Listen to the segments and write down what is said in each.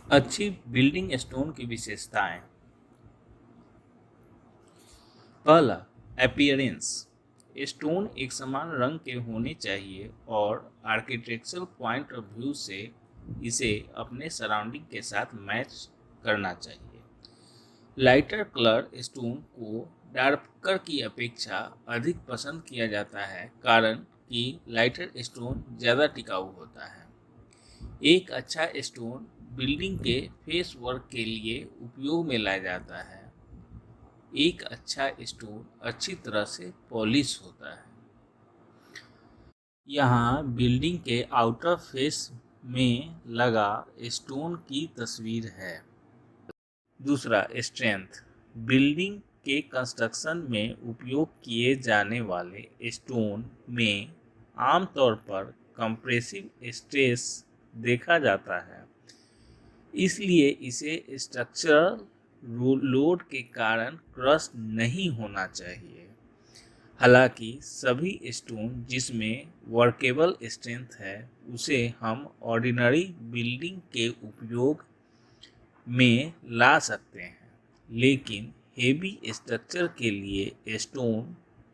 अच्छी building stone की विशेषताएं। पहला, अपीयरेंस। स्टोन एक समान रंग के होने चाहिए और आर्किटेक्चरल पॉइंट ऑफ व्यू से इसे अपने सराउंडिंग के साथ मैच करना चाहिए। लाइटर कलर स्टोन को डार्कर की अपेक्षा अधिक पसंद किया जाता है, कारण कि लाइटर स्टोन ज़्यादा टिकाऊ होता है। एक अच्छा स्टोन बिल्डिंग के फेस वर्क के लिए उपयोग में लाया जाता है। एक अच्छा स्टोन अच्छी तरह से पॉलिश होता है। यहाँ बिल्डिंग के आउटर फेस में लगा स्टोन की तस्वीर है। दूसरा, स्ट्रेंथ। बिल्डिंग के कंस्ट्रक्शन में उपयोग किए जाने वाले स्टोन में आमतौर पर कंप्रेसिव स्ट्रेस देखा जाता है, इसलिए इसे स्ट्रक्चरल लोड के कारण क्रश नहीं होना चाहिए। हालांकि सभी स्टोन जिसमें वर्केबल स्ट्रेंथ है उसे हम ऑर्डिनरी बिल्डिंग के उपयोग में ला सकते हैं, लेकिन हेवी स्ट्रक्चर के लिए स्टोन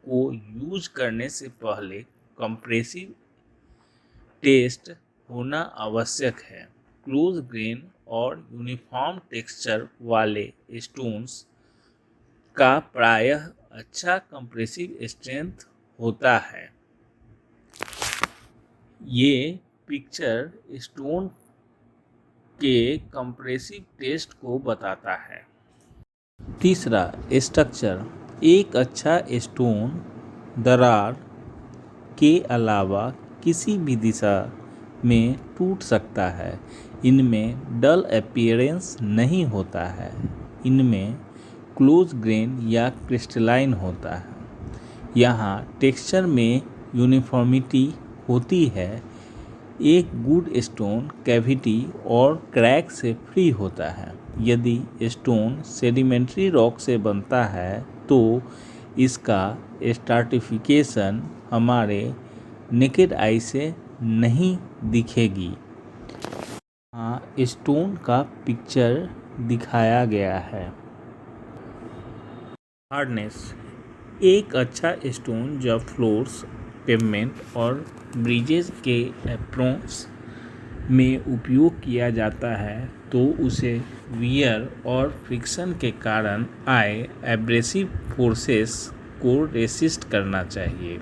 को यूज करने से पहले कंप्रेसिव टेस्ट होना आवश्यक है। क्लोज ग्रेन और यूनिफॉर्म टेक्सचर वाले स्टोन्स का प्रायः अच्छा कंप्रेसिव स्ट्रेंथ होता है। ये पिक्चर स्टोन के कंप्रेसिव टेस्ट को बताता है। तीसरा, स्ट्रक्चर। एक अच्छा स्टोन दरार के अलावा किसी भी दिशा में टूट सकता है। इनमें डल अपीयरेंस नहीं होता है। इनमें क्लोज ग्रेन या क्रिस्टलाइन होता है। यहाँ टेक्सचर में यूनिफॉर्मिटी होती है। एक गुड स्टोन कैविटी और क्रैक से फ्री होता है। यदि स्टोन सेडिमेंट्री रॉक से बनता है तो इसका स्ट्राटिफिकेशन हमारे नेकेड आई से नहीं दिखेगी। हाँ, स्टोन का पिक्चर दिखाया गया है। हार्डनेस। एक अच्छा स्टोन जब फ्लोर्स, पेवमेंट और ब्रिजेस के अप्रोच में उपयोग किया जाता है तो उसे वियर और फ्रिक्शन के कारण आए एब्रेसिव फोर्सेस को रेसिस्ट करना चाहिए।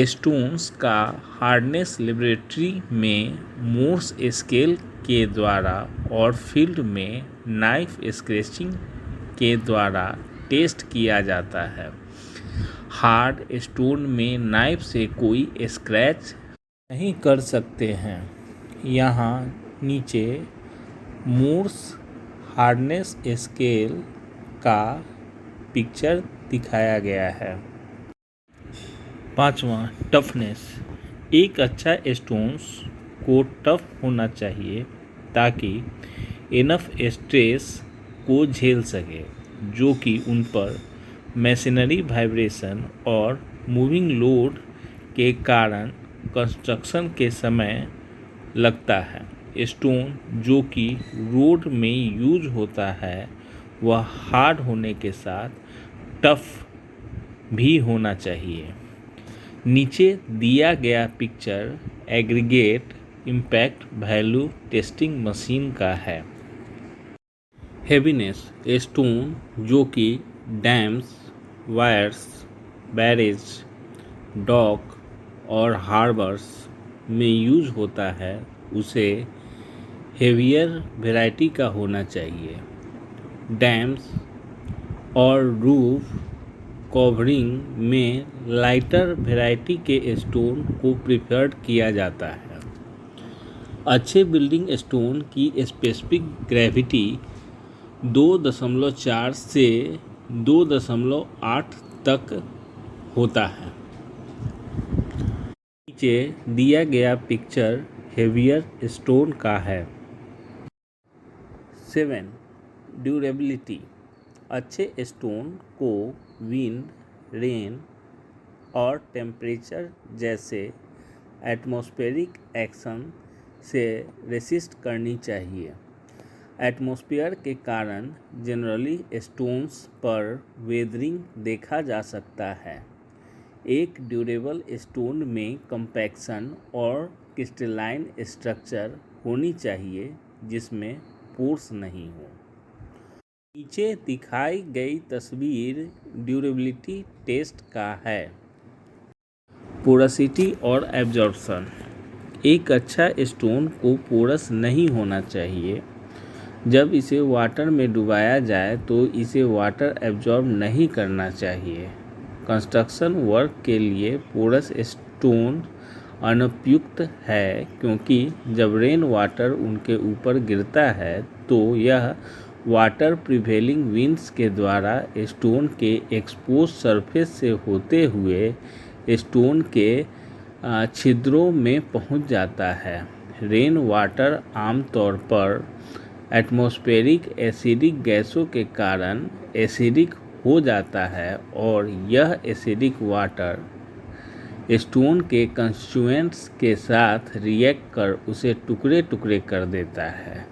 स्टोन्स का हार्डनेस लेबोरेटरी में मोर्स स्केल के द्वारा और फील्ड में नाइफ स्क्रैचिंग के द्वारा टेस्ट किया जाता है। हार्ड स्टोन में नाइफ से कोई स्क्रैच नहीं कर सकते हैं। यहाँ नीचे मोर्स हार्डनेस स्केल का पिक्चर दिखाया गया है। पांचवा, टफनेस। एक अच्छा स्टोन्स को टफ होना चाहिए ताकि इनफ स्ट्रेस को झेल सके, जो कि उन पर मैशनरी वाइब्रेशन और मूविंग लोड के कारण कंस्ट्रक्शन के समय लगता है। स्टोन जो कि रोड में यूज होता है वह हार्ड होने के साथ टफ भी होना चाहिए। नीचे दिया गया picture aggregate impact value testing machine का है। हेवीनेस। स्टोन जो कि डैम्स, वायर्स, बैरेज, डॉक और हार्बर्स में यूज होता है उसे हेवियर वैरायटी का होना चाहिए। डैम्स और रूफ कवरिंग में लाइटर वैरायटी के स्टोन को प्रिफर्ड किया जाता है। अच्छे बिल्डिंग स्टोन की स्पेसिफिक ग्रेविटी 2.4 से 2.8 तक होता है। नीचे दिया गया पिक्चर हेवियर स्टोन का है। 7. ड्यूरेबिलिटी। अच्छे स्टोन को विंड, रेन और टेम्परेचर जैसे एटमॉस्फेरिक एक्शन से रेसिस्ट करनी चाहिए। एटमॉस्फेयर के कारण जनरली स्टोन्स पर वेदरिंग देखा जा सकता है। एक ड्यूरेबल स्टोन में कंपैक्शन और क्रिस्टलाइन स्ट्रक्चर होनी चाहिए जिसमें पोर्स नहीं हो। नीचे दिखाई गई तस्वीर ड्यूरेबिलिटी टेस्ट का है। पोरसिटी और एब्जॉर्प्शन। एक अच्छा स्टोन को पोरस नहीं होना चाहिए। जब इसे वाटर में डुबाया जाए तो इसे वाटर एब्जॉर्ब नहीं करना चाहिए। कंस्ट्रक्शन वर्क के लिए पोरस स्टोन अनुपयुक्त है क्योंकि जब रेन वाटर उनके ऊपर गिरता है तो यह वाटर प्रिवेलिंग विंड्स के द्वारा स्टोन के एक्सपोज सरफेस से होते हुए स्टोन के छिद्रों में पहुंच जाता है। रेन वाटर आमतौर पर एटमॉस्फेरिक एसिडिक गैसों के कारण एसिडिक हो जाता है और यह एसिडिक वाटर स्टोन के कंस्टिट्यूएंट्स के साथ रिएक्ट कर उसे टुकड़े टुकड़े कर देता है।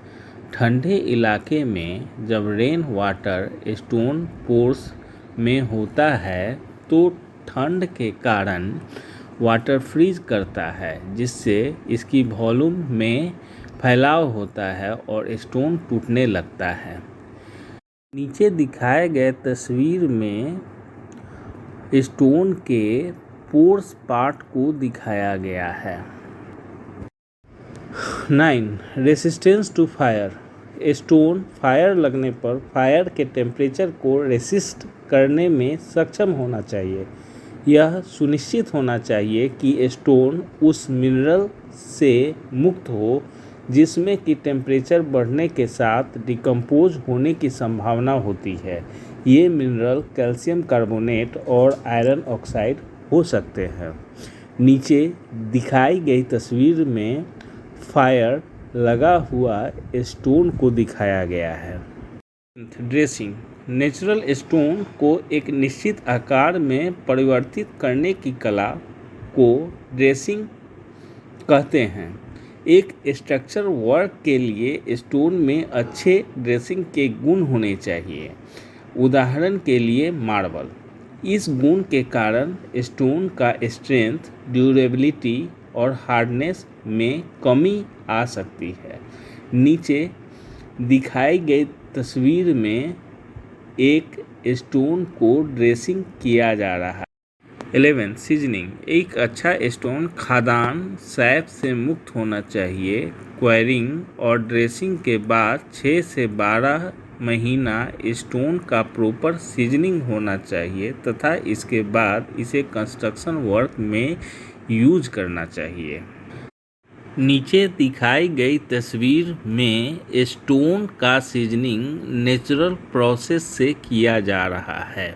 ठंडे इलाके में जब रेन वाटर स्टोन पोर्स में होता है तो ठंड के कारण वाटर फ्रीज करता है जिससे इसकी वॉल्यूम में फैलाव होता है और स्टोन टूटने लगता है। नीचे दिखाए गए तस्वीर में स्टोन के पोर्स पार्ट को दिखाया गया है। 9. Resistance to fire. Stone fire लगने पर फायर के टेम्परेचर को रेसिस्ट करने में सक्षम होना चाहिए। यह सुनिश्चित होना चाहिए कि स्टोन उस मिनरल से मुक्त हो जिसमें कि टेम्परेचर बढ़ने के साथ डिकम्पोज होने की संभावना होती है। ये मिनरल कैल्शियम कार्बोनेट और आयरन ऑक्साइड हो सकते हैं। नीचे दिखाई गई तस्वीर में फायर लगा हुआ स्टोन को दिखाया गया है। ड्रेसिंग। नेचुरल स्टोन को एक निश्चित आकार में परिवर्तित करने की कला को ड्रेसिंग कहते हैं। एक स्ट्रक्चर वर्क के लिए स्टोन में अच्छे ड्रेसिंग के गुण होने चाहिए। उदाहरण के लिए मार्बल। इस गुण के कारण स्टोन का स्ट्रेंथ, ड्यूरेबिलिटी और हार्डनेस में कमी आ सकती है। नीचे दिखाई गई तस्वीर में एक स्टोन को ड्रेसिंग किया जा रहा है। 11. सीजनिंग। एक अच्छा स्टोन खाद्यान्न सैप से मुक्त होना चाहिए। क्वायरिंग और ड्रेसिंग के बाद 6 से 12 महीना स्टोन का प्रॉपर सीजनिंग होना चाहिए तथा इसके बाद इसे कंस्ट्रक्शन वर्क में यूज करना चाहिए। नीचे दिखाई गई तस्वीर में स्टोन का सीजनिंग नेचुरल प्रोसेस से किया जा रहा है।